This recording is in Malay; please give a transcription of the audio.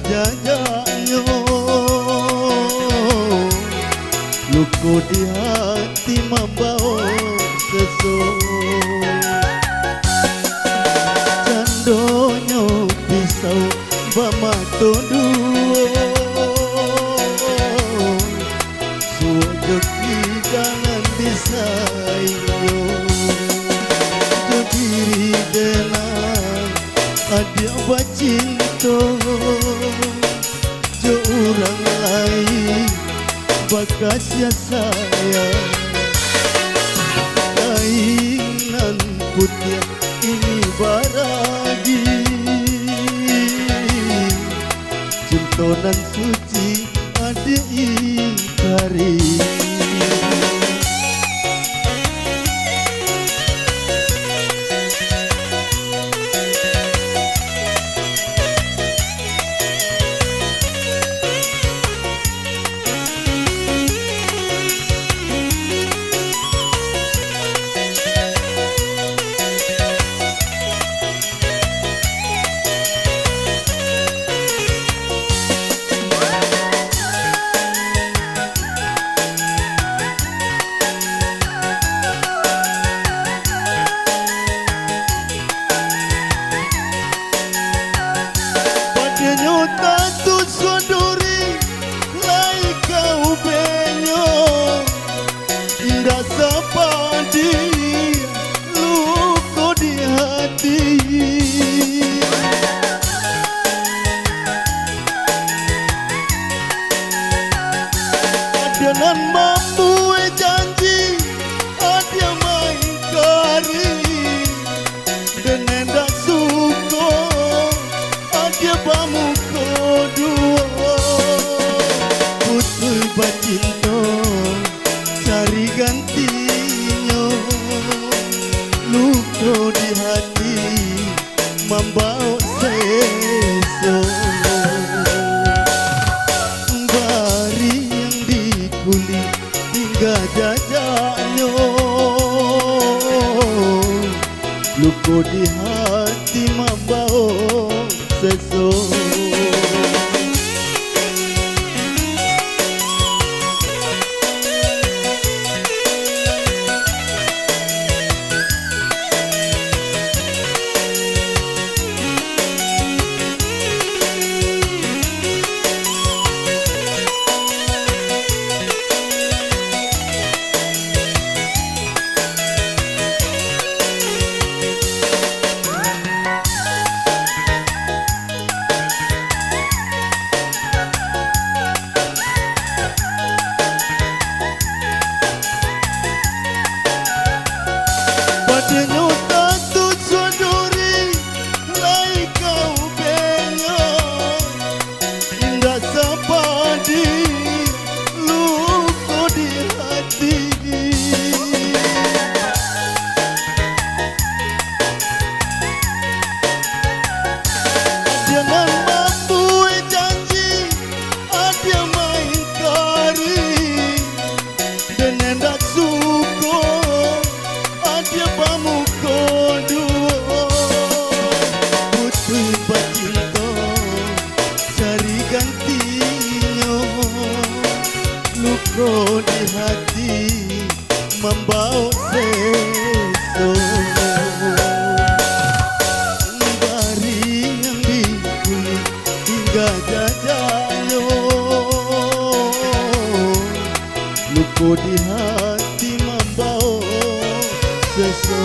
jajanyo luku di hati membawa sesuk candonyo pisau bamato duo suwajok jangan disayo diri denang adia bacinto jo orang lain bakasya saya kainan putih ini baragi cintonan suci ada ikari tantu sodori lai kau benyo indah sepadi luko di hati dengan mampu janji ada main kari dengan dak suko ada bamu dua putul bacinto cari gantinya luko di hati membawa seso bari yang dikuli hingga jajanyo luko di hati membawa seso Padanya tantu sodori lai kau benyo indah sepadi luko di hati jangan mampu janji ada main kari dan hendak suko dia bamuko duo putul bacinto cari gantinya luko di hati membawa seso bari yang dikuli hingga jajanyo luko di hati membawa seso